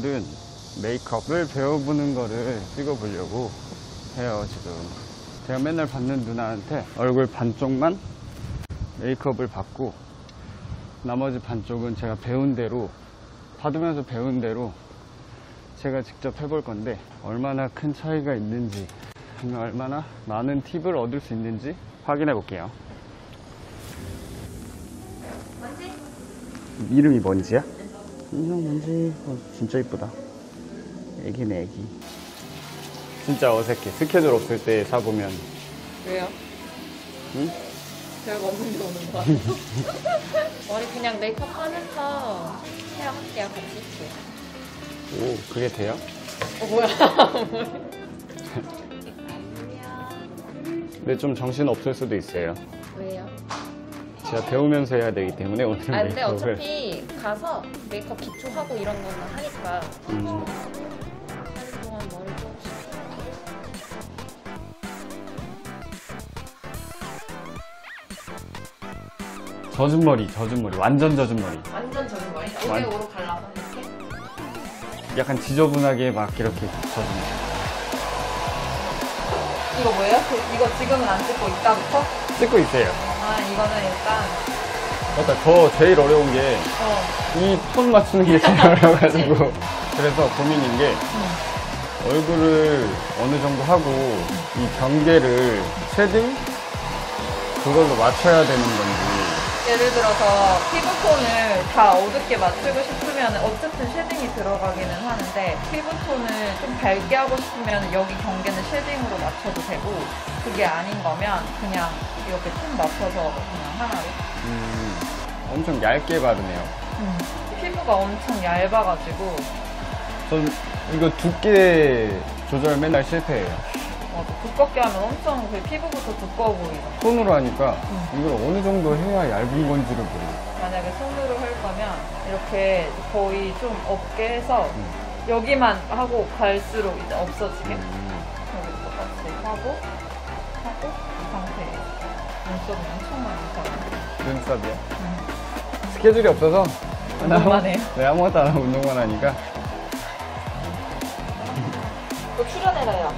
오늘은 메이크업을 배워보는 거를 찍어보려고 해요. 지금 제가 맨날 받는 누나한테 얼굴 반쪽만 메이크업을 받고 나머지 반쪽은 제가 배운 대로, 받으면서 배운 대로 제가 직접 해볼 건데, 얼마나 큰 차이가 있는지, 얼마나 많은 팁을 얻을 수 있는지 확인해 볼게요. 뭔지? 이름이 뭔지야? 인형 뭔지? 진짜 이쁘다. 애기네, 애기. 진짜 어색해. 스케줄 없을 때 사보면. 왜요? 응? 별거 없는데 오는 거 같아요. 머리 그냥 메이크업 하면서 헤어할게요. 같이. 오, 그게 돼요? 뭐야. 근데 좀 정신 없을 수도 있어요. 왜요? 제가 배우면서 해야 되기 때문에 오늘 아, 근데 메이크업을. 어차피 가서 메이크업 기초하고 이런 거는 하니까. 한동안 머리 좀 젖은 머리, 완전 젖은 머리. 완전 젖은 머리? 완- 5대5로 갈라서 이렇게? 약간 지저분하게 막 이렇게 젖은 머리. 이거 뭐예요? 이거 지금은 안 찍고 이따부터? 찍고 있어요. 아, 이거는 일단 그러니까 저 제일 어려운 게 이 톤 맞추는 게 제일 어려워가지고 그래서 고민인 게 얼굴을 어느 정도 하고 이 경계를 쉐딩? 그걸로 맞춰야 되는 건지. 예를 들어서 피부톤을 다 어둡게 맞추고 싶으면 어쨌든 쉐딩이 들어가기는 하는데, 피부톤을 좀 밝게 하고 싶으면 여기 경계는 쉐딩으로 맞춰도 되고, 그게 아닌 거면 그냥 이렇게 톤 맞춰서 그냥 하나로. 엄청 얇게 바르네요. 피부가 엄청 얇아가지고. 전 이거 두께 조절 맨날 실패해요. 두껍게 하면 엄청 그 피부부터 두꺼워 보이죠. 손으로 하니까 이걸 어느 정도 해야 얇은 건지를 모르겠어요. 만약에 손으로 할 거면 이렇게 거의 좀 없게 해서 여기만 하고 갈수록 이제 없어지게 여기 똑같이 하고 이 상태에 눈썹이 엄청 많이 있잖아요. 눈썹이요? 스케줄이 없어서 운동만 해요. 네, 아무것도 안 하고 운동만 하니까. 또 출연해라요.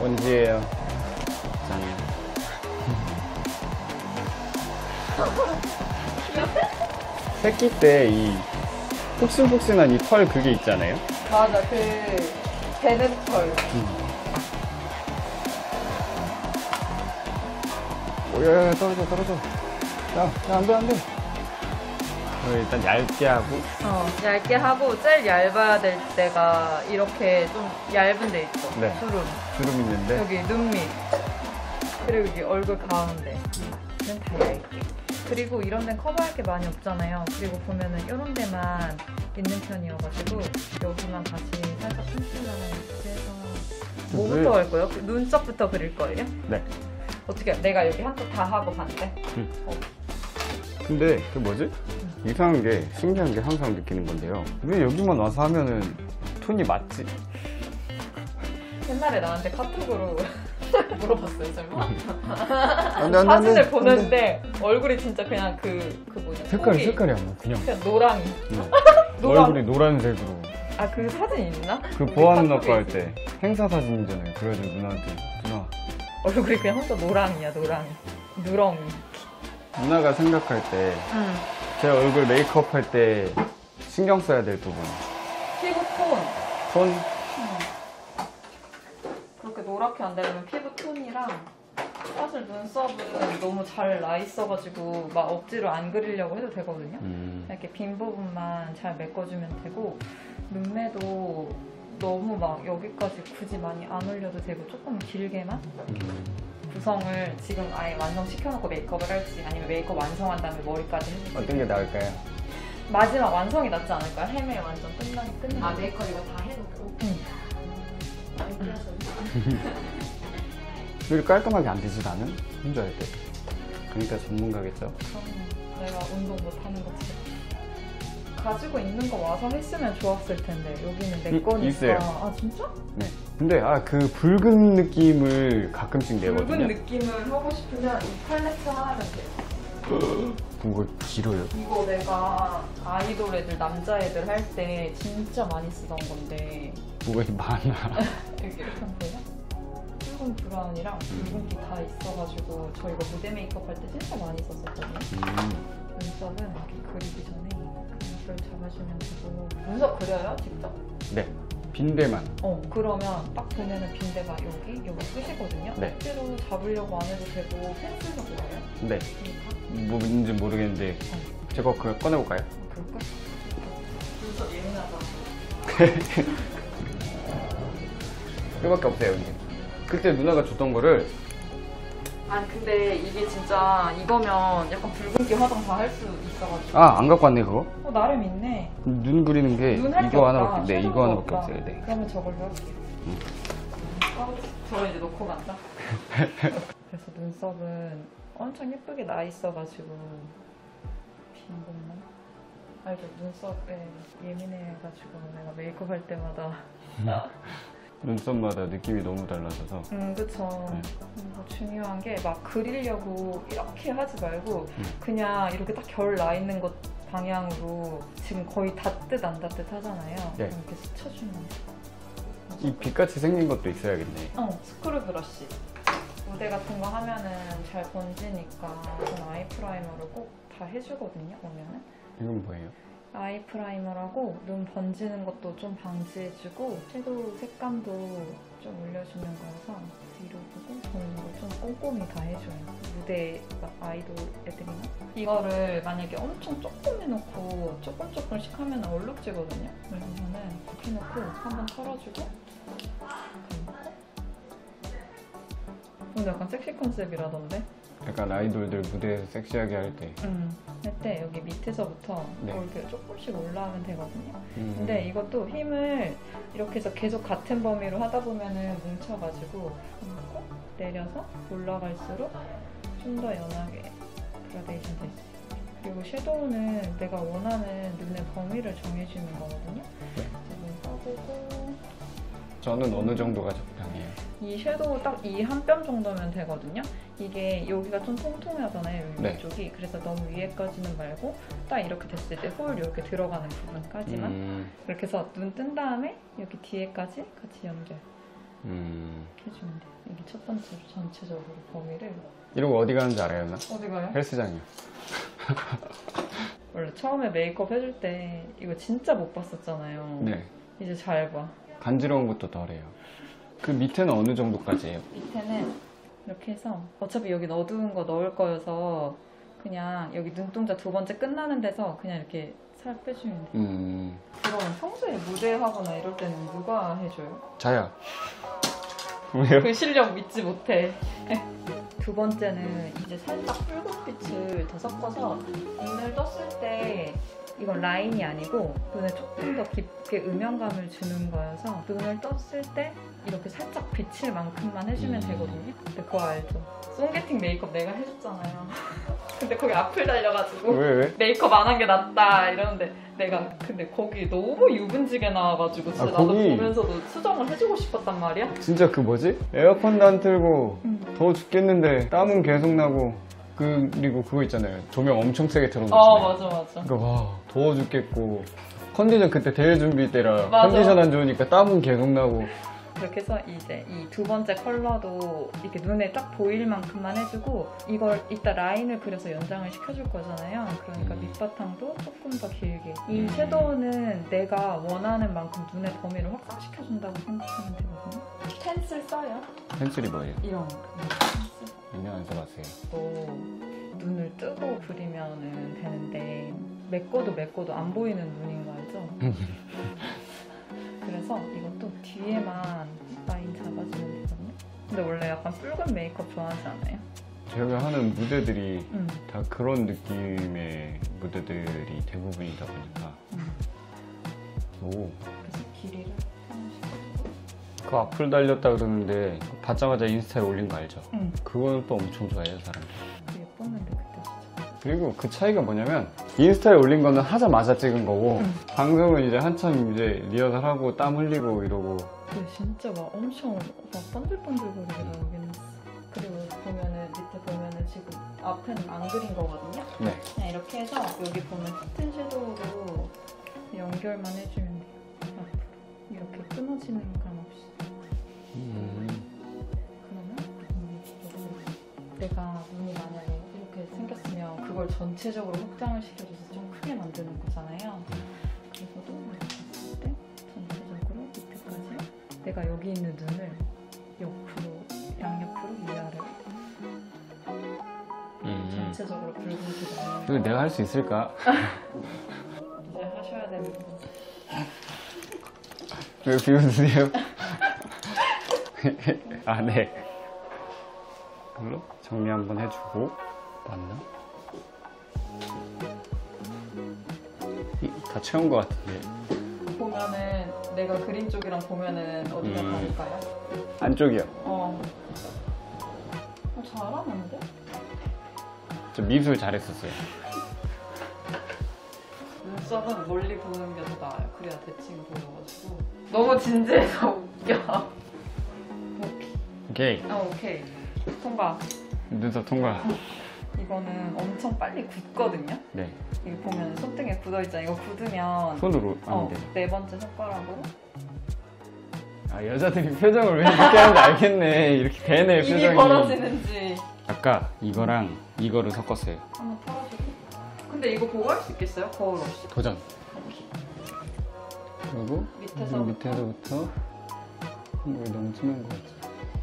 원지예요. 짠. 새끼 때 이 폭신폭신한 이 털 그게 있잖아요. 맞아, 그 배는 털. 오야, 떨어져. 야, 안 돼. 일단 얇게 하고. 얇게 하고, 제일 얇아야 될 때가 이렇게 좀 얇은 데 있죠. 네. 주름 있는데. 여기 눈 밑, 그리고 여기 얼굴 가운데는 다 얇게. 그리고 이런 데는 커버할 게 많이 없잖아요. 그리고 보면은 이런 데만 있는 편이어가지고 여기만 다시 살짝 펜슬러랑 이렇게 해서. 뭐부터 할 거예요? 눈썹부터 그릴 거예요? 네. 어떻게, 내가 여기 한쪽 다 하고 반대? 근데 그 뭐지? 이상한 게, 신기한 게 항상 느끼는 건데요. 왜 여기만 와서 하면은 톤이 맞지? 옛날에 나한테 카톡으로 물어봤어요, 설마? 안 돼. 사진을 보는데 얼굴이 진짜 그냥 그 뭐냐, 색깔이 안 나, 그냥. 노랑이. 얼굴이 노란색으로. 아, 그 사진 있나? 그 보안 누나 거 할 때 행사 사진이잖아요. 그래가지고 누나한테, 누나, 얼굴이 그냥 혼자 노랑이야, 노랑이. 누렁이. 누나가 생각할 때 제 얼굴 메이크업 할 때 신경 써야 될 부분. 피부톤. 톤? 그렇게 노랗게 안 되려면 피부톤이랑, 사실 눈썹은 너무 잘 나 있어가지고 막 억지로 안 그리려고 해도 되거든요. 이렇게 빈 부분만 잘 메꿔주면 되고, 눈매도 너무 막 여기까지 굳이 많이 안 올려도 되고, 조금 길게만 구성을 지금 아예 완성시켜놓고 메이크업을 할지, 아니면 메이크업 완성한 다음에 머리까지 해줄지. 어떤 게 나을까요? 마지막 완성이 낫지 않을까요? 헤매 완전 끝내고. 아, 메이크업 이거 다 해놓고? 왜 깔끔하게 안 되지, 나는? 혼자 할 때. 그러니까 전문가겠죠? 그럼 내가 운동 못하는 거지. 가지고 있는 거 와서 했으면 좋았을 텐데, 여기는 내 거니까. 있어요. 아, 진짜? 네. 근데 그 붉은 느낌을 가끔씩 내거든요. 붉은 느낌을 하고 싶으면 이 팔레트 하나면 돼요. 뭐가 길어요? 이거 내가 아이돌 애들 남자애들 할 때 진짜 많이 쓰던 건데 뭐가 이렇게 많아. 이렇게 하면 돼요? 붉은 브라운이랑 붉은기 다 있어가지고 저 이거 무대 메이크업 할 때 진짜 많이 썼었거든요. 눈썹은 이렇게 그리기 전에 눈썹을 잡아주면 되고. 눈썹 그려요? 직접? 네. 빈대만. 그러면 딱 보면은 빈대가 여기 끝이거든요. 네. 억지로 잡으려고 안 해도 되고 펜슬로 그려요? 네. 그러니까 뭔지 모르겠는데 제가 그걸 꺼내볼까요? 그럴까? 눈썹 예민하다. 이거밖에 없어요, 이게. 그때 누나가 줬던 거를 아니 근데 이게 진짜 이거면 약간 붉은기 화장 다 할 수 있어가지고. 안 갖고 왔네 그거? 나름 있네. 눈 그리는 게 눈 할 게 이거 없다. 하나밖에 이거 섀도우가 하나밖에 없다. 없어요. 네. 그러면 저걸로 할게요. 저거 이제 놓고 간다. 그래서 눈썹은 엄청 예쁘게 나 있어가지고 빈 것만. 알죠? 눈썹에 예민해가지고 내가 메이크업 할 때마다. 눈썹마다 느낌이 너무 달라져서. 그쵸. 네. 그리고 중요한 게 막 그리려고 이렇게 하지 말고 그냥 이렇게 딱 결 나 있는 것 방향으로 지금 거의 닿듯 안 닿듯 하잖아요. 네. 그럼 이렇게 스쳐주면 돼요. 이 빛같이 생긴 것도 있어야겠네. 스크류 브러쉬. 무대 같은 거 하면은 잘 번지니까 저는 아이 프라이머를 꼭 다 해주거든요, 오면은. 이건 뭐예요? 아이 프라이머라고 눈 번지는 것도 좀 방지해주고 섀도우 색감도 좀 올려주는 거여서 뒤로 보고 저는 이거 좀 꼼꼼히 다 해줘요. 무대 막 아이돌 애들이나 이거를 만약에 엄청 조금 해놓고 조금씩 하면 얼룩지거든요. 그래서 저는 이렇게 해놓고 한번 털어주고 감고 오늘 약간 섹시 컨셉이라던데? 약간 아이돌들 무대에서 섹시하게 할 때. 할 때 여기 밑에서부터 네. 이렇게 조금씩 올라오면 되거든요. 음. 근데 이것도 힘을 이렇게 해서 계속 같은 범위로 하다 보면은 뭉쳐가지고 감고 내려서 올라갈수록 좀 더 연하게 그라데이션 될 수 있어요. 그리고 섀도우는 내가 원하는 눈의 범위를 정해주는 거거든요. 네. 눈 떠보고 저는 어느 정도가 적당해요? 이 섀도우 딱 이 한 뼘 정도면 되거든요. 이게 여기가 좀 통통하잖아요, 여기 네. 위쪽이. 그래서 너무 위에까지는 말고 딱 이렇게 됐을 때 홀 이렇게 들어가는 부분까지만 이렇게 해서 눈 뜬 다음에 여기 뒤에까지 같이 연결 해주면 돼요. 이게 첫 번째로 전체적으로 범위를. 이러고 어디 가는지 알아요, 나? 어디 가요? 헬스장이요. 원래 처음에 메이크업 해줄 때 이거 진짜 못 봤었잖아요. 네. 이제 잘 봐. 간지러운 것도 덜해요. 그 밑에는 어느 정도까지예요? 밑에는 이렇게 해서 어차피 여기 어두운 거 넣을 거여서 그냥 여기 눈동자 두 번째 끝나는 데서 그냥 이렇게 살 빼주면 돼요. 그럼 평소에 무대 하거나 이럴 때는 누가 해줘요? 자야. 왜요? 그 실력 믿지 못해. 두 번째는 이제 살짝 붉은빛을 더 섞어서 눈을 떴을 때 이건 라인이 아니고 눈에 조금 더 깊게 음영감을 주는 거여서 눈을 떴을 때 이렇게 살짝 비칠 만큼만 해주면 되거든요. 근데 그거 알죠? 송게팅 메이크업 내가 해줬잖아요. 근데 거기 악플 달려가지고 왜? 메이크업 안 한 게 낫다 이러는데 내가 근데 거기 너무 유분지게 나와가지고 진짜 나도 거기- 보면서도 수정을 해주고 싶었단 말이야. 진짜 그 뭐지? 에어컨도 안 틀고 더워 죽겠는데 땀은 계속 나고 그리고 그거 있잖아요. 조명 엄청 세게 틀어놓잖아요. 맞아. 그러니까 와 더워 죽겠고 컨디션 그때 대회 준비 때라 맞아. 컨디션 안 좋으니까 땀은 계속 나고 그렇게 해서 이제 이 두 번째 컬러도 이렇게 눈에 딱 보일 만큼만 해주고 이걸 이따 라인을 그려서 연장을 시켜줄 거잖아요. 그러니까 밑바탕도 조금 더 길게. 이 섀도우는 내가 원하는 만큼 눈의 범위를 확장시켜준다고 생각하면 되거든요. 펜슬 써요? 펜슬이 뭐예요? 이런 펜슬. 전혀 안 써봤어요. 또 눈을 뜨고 그리면 되는데 메꿔도 안 보이는 눈인 거 알죠? 그래서 이것도 뒤에만 라인 잡아주면 되거든요. 근데 원래 약간 붉은 메이크업 좋아하지 않아요? 제가 하는 무대들이 응. 다 그런 느낌의 무대들이 대부분이다 보니까 오. 그래서 길이를 편하시고. 그 악플 달렸다 그러는데 받자마자 인스타에 올린 거 알죠? 응. 그거는 또 엄청 좋아해요 사람들. 예뻤는데 그때 진짜. 그리고 그 차이가 뭐냐면 인스타에 올린 거는 하자마자 찍은 거고 방송은 이제 한참 이제 리허설하고 땀 흘리고 이러고 근데 진짜 막 엄청 막 번들번들거리게 나오긴 했어. 그리고 보면은 밑에 보면은 지금 앞에는 안 그린 거거든요. 네. 그냥 이렇게 해서 여기 보면 짙은 섀도우로 연결만 해주면 돼요. 앞으로 이렇게 끊어지는 감 없이. 그러면 내가 눈이 만약에 이렇게 생겼으면 그걸 전체적으로 확장을 시켜줘서 좀 크게 만드는 거잖아요. 그래서도 이렇게 봤을 때 전체적으로 밑에까지 내가 여기 있는 눈을 옆으로, 양옆으로, 위아래로 전체적으로 붉은기가 나는 이거 내가 할 수 있을까? 이제 하셔야 됩니다. 왜 비웃으세요? 아, 네. 이걸로 정리 한번 해주고. 맞나? 다 채운 것 같은데. 보면은 내가 그린 쪽이랑 보면은 어디가 다를까요? 안쪽이요. 잘하는데? 저 미술 잘했었어요. 눈썹은 멀리 보는 게 더 나아요. 그래야 대칭 보여가지고. 너무 진지해서 웃겨. 오케이. 오케이. 통과. 눈썹 통과. 이거는 엄청 빨리 굳거든요. 네. 이거 보면 손등에 굳어있잖아요. 이거 굳으면 손으로 하면 돼요. 네 번째 손가락으로 아, 여자들이 표정을 왜 이렇게 하는지 알겠네. 이렇게 되네, 입이 표정이. 벌어지는지 아까 이거랑 이거를 섞었어요. 한번 털어주고. 근데 이거 보고 할 수 있겠어요? 거울 없이? 도전. 그리고 밑에서부터? 밑에서부터 이거 너무 심한 것 같아.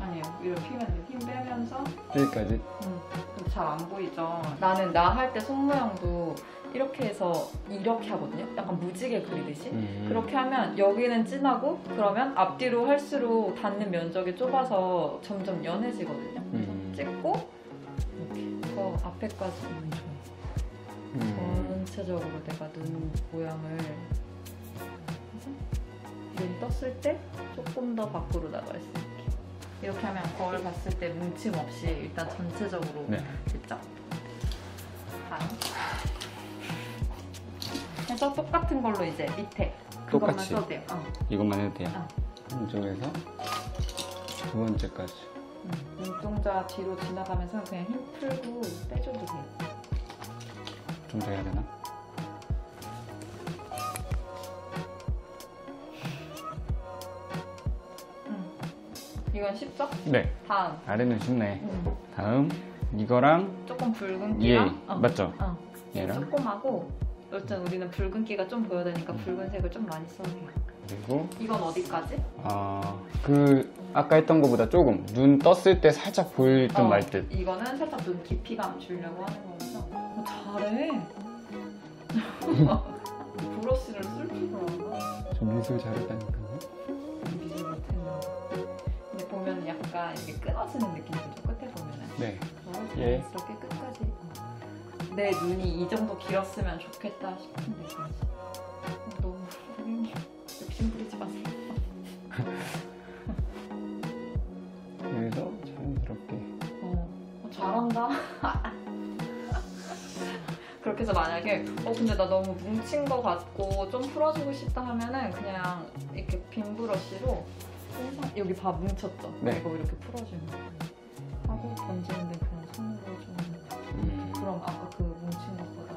아니에요. 이렇게 힘 빼면서 여기까지. 잘 안 보이죠? 나는 나 할 때 손 모양도 이렇게 해서 이렇게 하거든요. 약간 무지개 그리듯이. 그렇게 하면 여기는 진하고 그러면 앞뒤로 할수록 닿는 면적이 좁아서 점점 연해지거든요. 그래서 찍고 이렇게 더 앞에까지 보면 좋아요. 전체적으로 내가 눈 모양을 눈 떴을 때 조금 더 밖으로 나갈 수 있게 이렇게 하면 거울 봤을 때 뭉침 없이 일단 전체적으로 네. 됐죠? 다음 그래서 똑같은 걸로 이제 밑에 그것만 똑같이. 써도 돼요. 이것만 해도 돼요. 이쪽에서 두 번째까지. 눈동자 뒤로 지나가면서 그냥 힘 풀고 빼줘도 돼요. 좀 더 해야 되나? 이건 쉽죠? 네. 다음 아래는 쉽네. 다음 이거랑 조금 붉은 얘 끼랑 맞죠? 얘랑 얘랑 조금하고 어쨌든 우리는 붉은기가 좀 보여야 되니까 붉은색을 좀 많이 써도 돼요. 그리고 이건 어디까지? 그 아까 했던 것보다 조금 눈 떴을 때 살짝 보일 듯 말 듯. 이거는 살짝 눈 깊이감 주려고 하는 거라서 잘해. 브러쉬를 쓸 줄을 알아. 저 미술 잘했다니까요. 미술 못했는데. 근데 보면 약간 이렇게 끊어지는 느낌이 들죠. 끝에 보면은. 네. 예. 자연스럽게 끝까지. 내 눈이 이 정도 길었으면 좋겠다 싶은 데까지. 너무 고객님 욕심 부리지 마세요. 그래서 자연스럽게. 잘한다. 그렇게 해서 만약에 근데 나 너무 뭉친 거 같고 좀 풀어주고 싶다 하면은 그냥 이렇게 빈 브러쉬로 여기 봐 뭉쳤죠? 네. 이거 이렇게 풀어주면 하고 번지는데 그냥 손으로 좀 그럼 아까 그 뭉친 것보다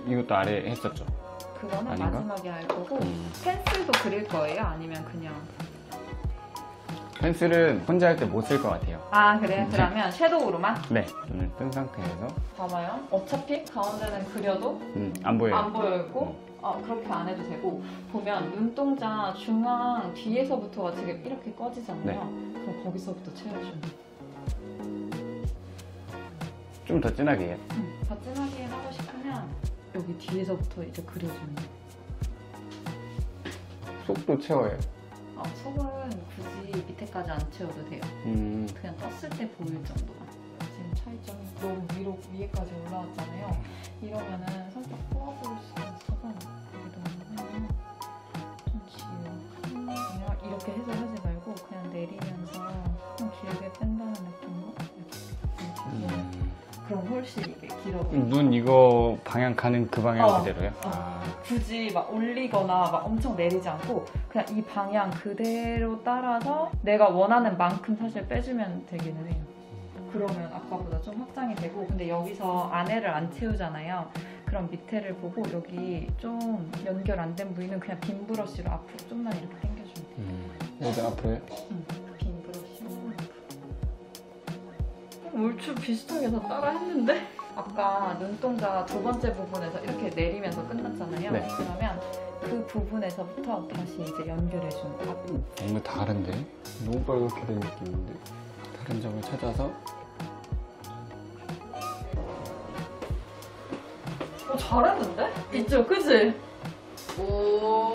이것도 아래 했었죠. 그거는 아닌가? 마지막에 할 거고 펜슬도 그릴 거예요? 아니면 그냥 펜슬은 혼자 할 때 못 쓸 것 같아요. 그래? 그러면 섀도우로만? 네. 눈을 뜬 상태에서 봐봐요. 어차피 가운데는 그려도 안 보여요. 안 보여있고 그렇게 안 해도 되고 보면 눈동자 중앙 뒤에서부터가 지금 이렇게 꺼지잖아요. 네. 그럼 거기서부터 채워주면 돼요. 좀 더 진하게 해요. 더 진하게 하고 싶으면 여기 뒤에서부터 이제 그려주면 돼요. 속도 채워요. 속은 굳이 밑에까지 안 채워도 돼요. 그냥 떴을 때 보일 정도만. 지금 차이점이 너무 위에까지 올라왔잖아요. 이러면은 살짝 풀어볼 수 있어서 여기도 하면 좀 지워. 그냥 이렇게 해서 하지 말고 그냥 내리면서 좀 길게 뺀다는 느낌으로 이렇게. 그럼 훨씬 이게 길어. 눈 이거 방향 가는 그 방향 어. 그대로요? 굳이 막 올리거나 막 엄청 내리지 않고 그냥 이 방향 그대로 따라서 내가 원하는 만큼 사실 빼주면 되기는 해요. 그러면 아까보다 좀 확장이 되고, 근데 여기서 안에를 안 채우잖아요. 그럼 밑에를 보고 여기 좀 연결 안 된 부위는 그냥 빈 브러쉬로 앞으로 좀만 이렇게 당겨주면 돼요. 여기 앞으로요? 빈 브러쉬. 얼추 비슷하게 다 따라 했는데? 아까 눈동자 두 번째 부분에서 이렇게 내리면서 끝났잖아요. 네. 그러면 그 부분에서부터 다시 이제 연결해주는 거예요. 뭔가 다른데? 너무 빨갛게 된 느낌인데 다른 점을 찾아서 잘했는데? 있죠, 그치? 오.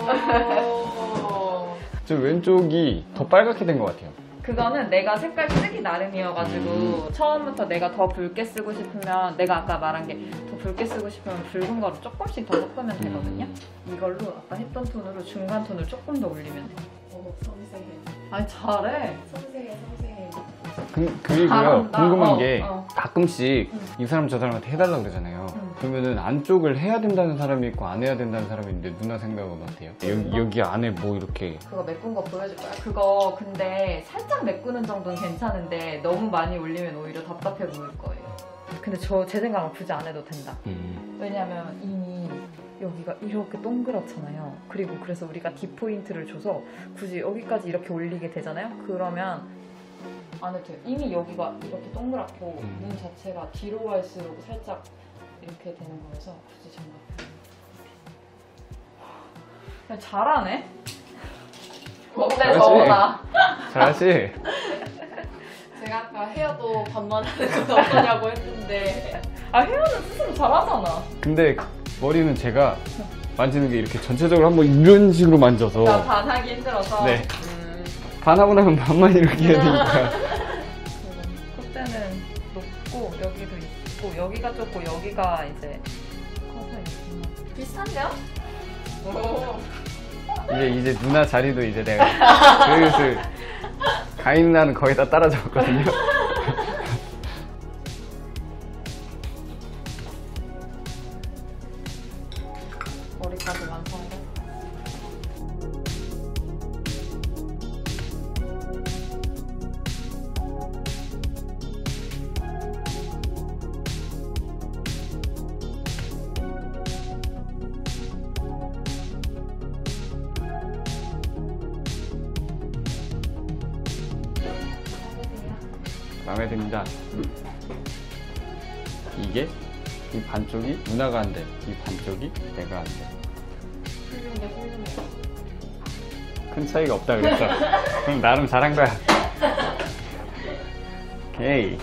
저 왼쪽이 더 빨갛게 된 것 같아요. 그거는 내가 색깔 쓰기 나름이어가지고 처음부터 내가 더 붉게 쓰고 싶으면 내가 아까 말한 게 더 붉게 쓰고 싶으면 붉은 거를 조금씩 더 섞으면 되거든요. 이걸로 아까 했던 톤으로 중간 톤을 조금 더 올리면 돼. 오, 섬세해. 아니 잘해. 섬세해, 섬세해. 그리고요, 잘한다. 궁금한 게 어. 가끔씩 이 사람 저 사람한테 해달라고 그러잖아요. 그러면은 안쪽을 해야 된다는 사람이 있고 안 해야 된다는 사람이 있는데 누나 생각은 어때요? 여기 안에 뭐 이렇게 그거 메꾼 거 보여줄 거야. 그거 근데 살짝 메꾸는 정도는 괜찮은데 너무 많이 올리면 오히려 답답해 보일 거예요. 근데 제 생각은 굳이 안 해도 된다. 왜냐면 이미 여기가 이렇게 동그랗잖아요. 그리고 그래서 우리가 D포인트를 줘서 굳이 여기까지 이렇게 올리게 되잖아요. 그러면 안 해도 돼요. 이미 여기가 이렇게 동그랗고 눈 자체가 뒤로 갈수록 살짝 이렇게 되는 거여서 굳이 장갑. 그냥 잘하네. 어때 잘하지? 저거나. 잘하지? 제가 아까 헤어도 반만 하는 건 어떠냐고 했는데. 아 헤어는 스스로 잘하잖아. 근데 머리는 제가 만지는 게 이렇게 전체적으로 한번 이런 식으로 만져서 나 반하기 힘들어서. 네. 반하고 나면 반만 이렇게 해야 되니까 콧대는 높고 여기도 있고 여기가 좁고 여기가 이제 커서 있구나. 비슷한데요? 오. 이제 누나 자리도 이제 내가 슬슬 가인 누나는 거의 다 따라잡았거든요. 머리까지 완성돼. 마음에 듭니다. 이게 이 반쪽이 누나가 한대, 이 반쪽이 내가 한대. 훌륭해, 훌륭해. 큰 차이가 없다 그랬어. 그럼 나름 잘한 거야. 오케이.